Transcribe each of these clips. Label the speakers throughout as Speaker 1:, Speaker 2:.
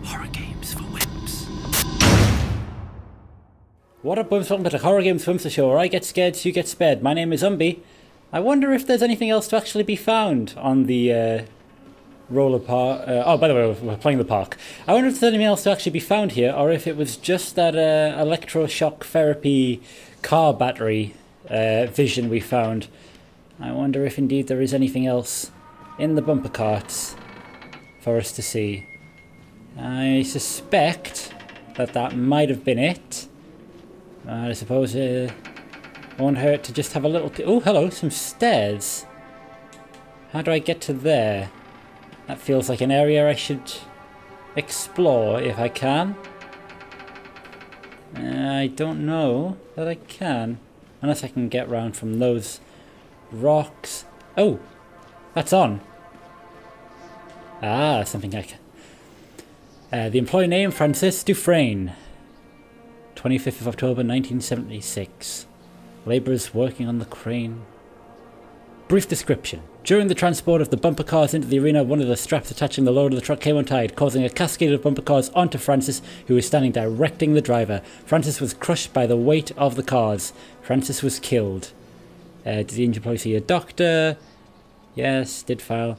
Speaker 1: Horror games for Wimps.
Speaker 2: What up, Wimps? Welcome to the Horror Games for Wimps, the show where I get scared so you get spared. My name is Umbi. I wonder if there's anything else to actually be found on the roller park. Oh, by the way, we're playing the park. I wonder if there's anything else to actually be found here, or if it was just that electroshock therapy car battery vision we found. I wonder if indeed there is anything else in the bumper carts for us to see. I suspect that that might have been it. I suppose it won't hurt to just have a little... Oh, hello, some stairs. How do I get to there? That feels like an area I should explore if I can. I don't know that I can. Unless I can get round from those rocks. Oh, that's on. Ah, something I can... the employee name, Francis Dufresne. 25th of October 1976. Labourers working on the crane. Brief description. During the transport of the bumper cars into the arena, one of the straps attaching the load of the truck came untied, causing a cascade of bumper cars onto Francis, who was standing directing the driver. Francis was crushed by the weight of the cars. Francis was killed. Did the injured employee see a doctor? Yes, did file.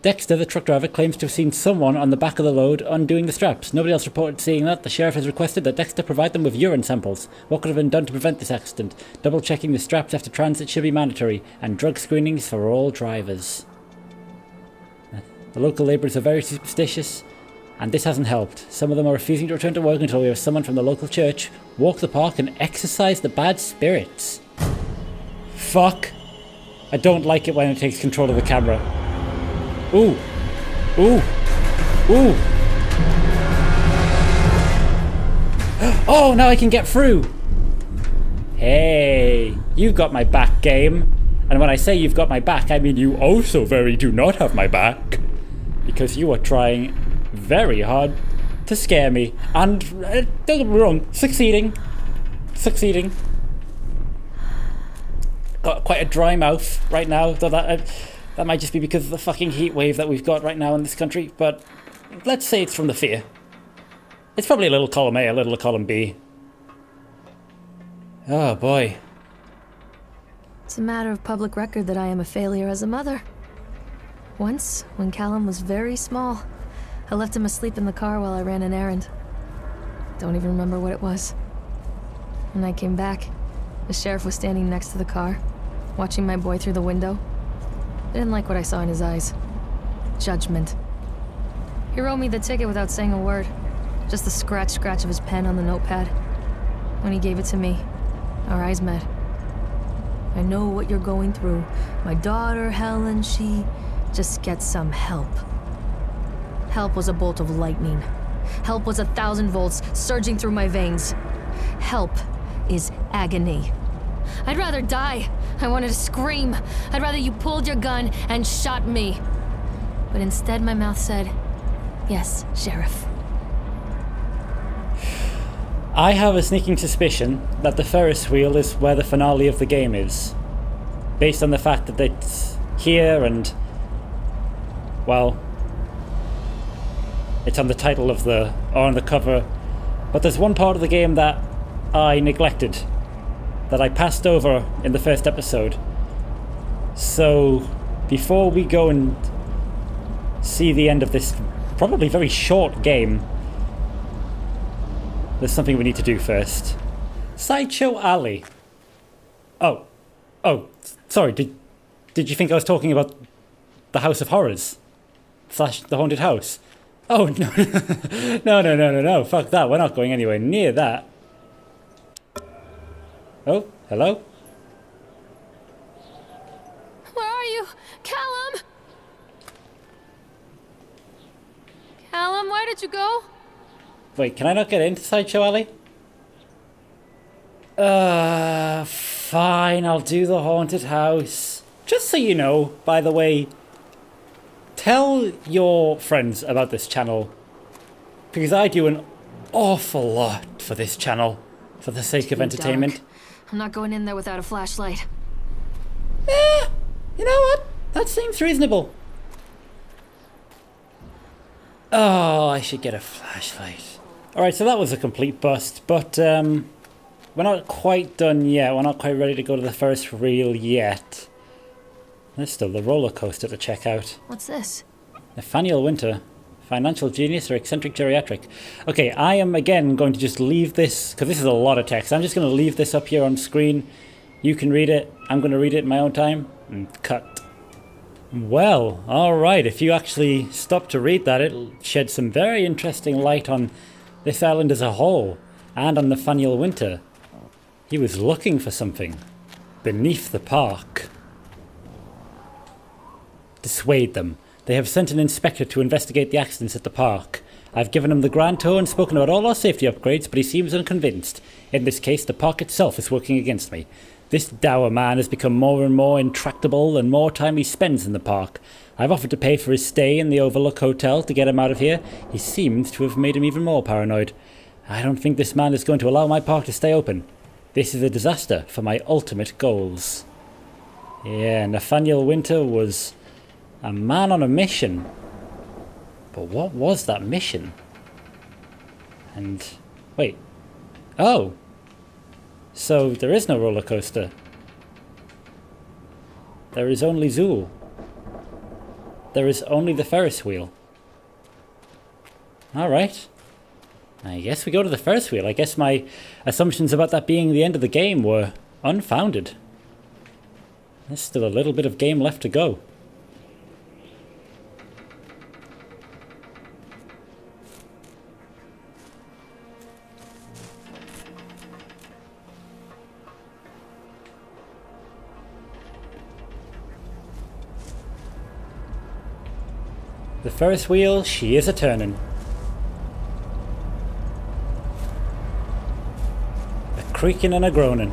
Speaker 2: Dexter, the truck driver, claims to have seen someone on the back of the load undoing the straps. Nobody else reported seeing that. The sheriff has requested that Dexter provide them with urine samples. What could have been done to prevent this accident? Double-checking the straps after transit should be mandatory, and drug screenings for all drivers. The local labourers are very superstitious, and this hasn't helped. Some of them are refusing to return to work until we have someone from the local church walk the park and exorcise the bad spirits. Fuck. I don't like it when it takes control of the camera. Ooh. Ooh. Ooh. Oh, now I can get through. Hey, you've got my back, game. And when I say you've got my back, I mean you also very do not have my back. Because you are trying very hard to scare me. And, don't get me wrong, succeeding. Succeeding. Got quite a dry mouth right now, though that might just be because of the fucking heat wave that we've got right now in this country, but let's say it's from the fear. It's probably a little column A, a little column B. Oh boy.
Speaker 3: It's a matter of public record that I am a failure as a mother. Once, when Callum was very small, I left him asleep in the car while I ran an errand. Don't even remember what it was. When I came back, the sheriff was standing next to the car, watching my boy through the window. I didn't like what I saw in his eyes. Judgment. He wrote me the ticket without saying a word. Just the scratch of his pen on the notepad. When he gave it to me, our eyes met. I know what you're going through. My daughter, Helen, she just gets some help. Help was a bolt of lightning. Help was 1,000 volts surging through my veins. Help is agony. I'd rather die. I wanted to scream. I'd rather you pulled your gun and shot me. But instead my mouth said, yes, Sheriff.
Speaker 2: I have a sneaking suspicion that the Ferris wheel is where the finale of the game is. Based on the fact that it's here and, well, it's on the title of or on the cover. But there's one part of the game that I neglected, that I passed over in the first episode. So, before we go and see the end of this probably very short game, there's something we need to do first. Sideshow Alley. Oh, sorry, did you think I was talking about the House of Horrors? / the haunted house? Oh, no. No, fuck that, we're not going anywhere near that. Oh, hello?
Speaker 3: Where are you? Callum! Callum, where did you go?
Speaker 2: Wait, can I not get into Sideshow Alley? Fine, I'll do the haunted house. Just so you know, by the way, tell your friends about this channel, because I do an awful lot for this channel, for the sake of entertainment.
Speaker 3: Dark. I'm not going in there without a flashlight.
Speaker 2: You know what? That seems reasonable. Oh, I should get a flashlight. Alright, so that was a complete bust, but we're not quite done yet. We're not quite ready to go to the Ferris wheel yet. There's still the roller coaster to check out.
Speaker 3: What's this?
Speaker 2: Nathaniel Winter. Financial genius or eccentric geriatric. Okay, I am again going to just leave this, because this is a lot of text. I'm just going to leave this up here on screen. You can read it. I'm going to read it in my own time. And cut. Well, alright. If you actually stop to read that, it'll shed some very interesting light on this island as a whole. And on Nathaniel Winter. He was looking for something. Beneath the park. Dissuade them. They have sent an inspector to investigate the accidents at the park. I've given him the grand tour and spoken about all our safety upgrades, but he seems unconvinced. In this case, the park itself is working against me. This dour man has become more and more intractable the more time he spends in the park. I've offered to pay for his stay in the Overlook Hotel to get him out of here. He seems to have made him even more paranoid. I don't think this man is going to allow my park to stay open. This is a disaster for my ultimate goals. Yeah, Nathaniel Winter was a man on a mission. But what was that mission? And wait. Oh. So there is no roller coaster. There is only Zool. There is only the Ferris wheel. Alright. I guess we go to the Ferris wheel. I guess my assumptions about that being the end of the game were unfounded. There's still a little bit of game left to go. The Ferris wheel, she is a-turnin'. A creaking and a groaning.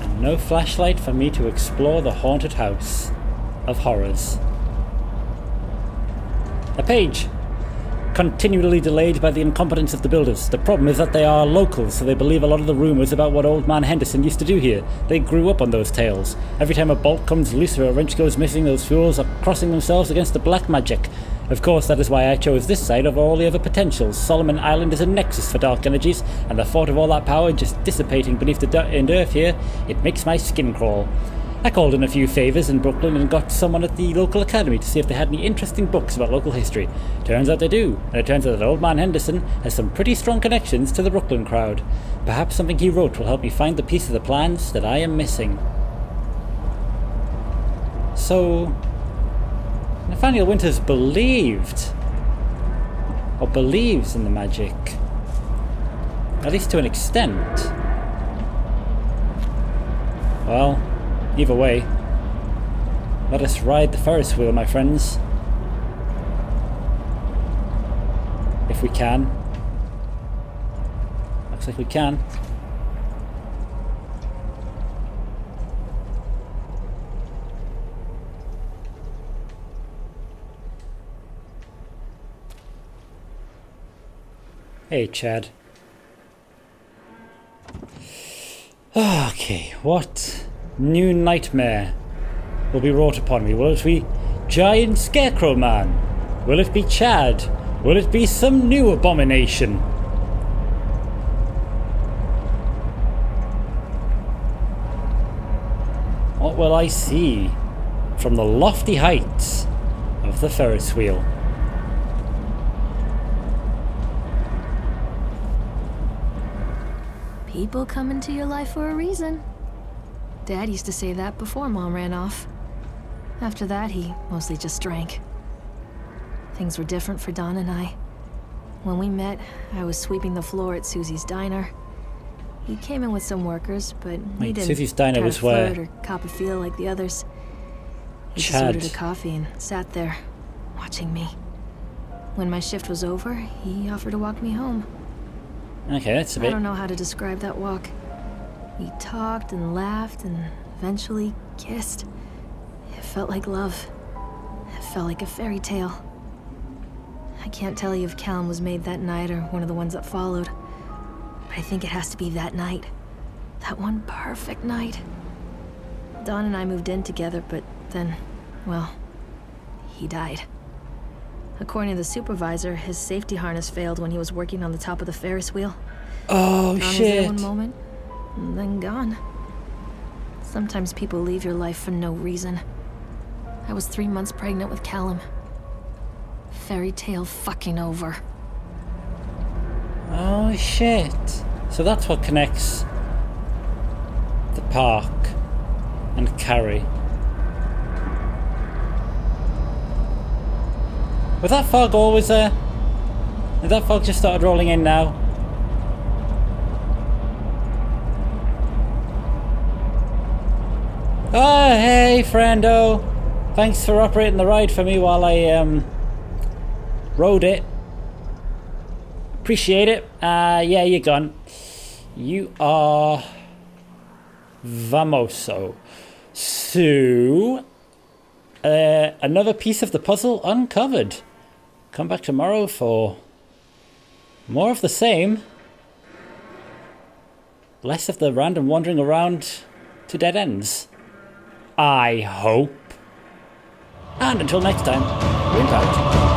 Speaker 2: And no flashlight for me to explore the haunted house of horrors. A page. Continually delayed by the incompetence of the builders. The problem is that they are locals, so they believe a lot of the rumours about what Old Man Henderson used to do here. They grew up on those tales. Every time a bolt comes loose or a wrench goes missing, those fools are crossing themselves against the black magic. Of course, that is why I chose this site over all the other potentials. Solomon Island is a nexus for dark energies, and the thought of all that power just dissipating beneath the earth here, it makes my skin crawl. I called in a few favours in Brooklyn and got someone at the local academy to see if they had any interesting books about local history. Turns out they do, and it turns out that Old Man Henderson has some pretty strong connections to the Brooklyn crowd. Perhaps something he wrote will help me find the piece of the plans that I am missing. So, Nathaniel Winters believed, or believes in the magic, at least to an extent. Well, either way, let us ride the Ferris wheel, my friends. If we can. Looks like we can. Hey, Chad. Okay, what new nightmare will be wrought upon me? Will it be Giant Scarecrow Man? Will it be Chad? Will it be some new abomination? What will I see from the lofty heights of the Ferris wheel?
Speaker 3: People come into your life for a reason. Dad used to say that before Mom ran off. After that, he mostly just drank. Things were different for Don and I. When we met, I was sweeping the floor at Susie's Diner. He came in with some workers, but he didn't
Speaker 2: Susie's Diner was where
Speaker 3: or cop a feel like the others. He just
Speaker 2: Chad
Speaker 3: ordered a coffee and sat there, watching me. When my shift was over, he offered to walk me home.
Speaker 2: Okay, that's a bit.
Speaker 3: I don't know how to describe that walk. We talked and laughed and eventually kissed. It felt like love. It felt like a fairy tale. I can't tell you if Callum was made that night or one of the ones that followed. But I think it has to be that night. That one perfect night. Dawn and I moved in together, but then, well, he died. According to the supervisor, his safety harness failed when he was working on the top of the Ferris wheel.
Speaker 2: Oh,
Speaker 3: Dawn
Speaker 2: shit.
Speaker 3: was there one moment, and then gone. Sometimes people leave your life for no reason. I was 3 months pregnant with Callum. Fairy tale fucking over.
Speaker 2: Oh, shit. So that's what connects the park and Carrie. Was that fog always there? Has that fog just started rolling in now? Oh, hey, friendo. Thanks for operating the ride for me while I rode it. Appreciate it. Yeah, you're gone. You are Vamoso. So, another piece of the puzzle uncovered. Come back tomorrow for more of the same. Less of the random wandering around to dead ends. I hope. And until next time, Wimp out.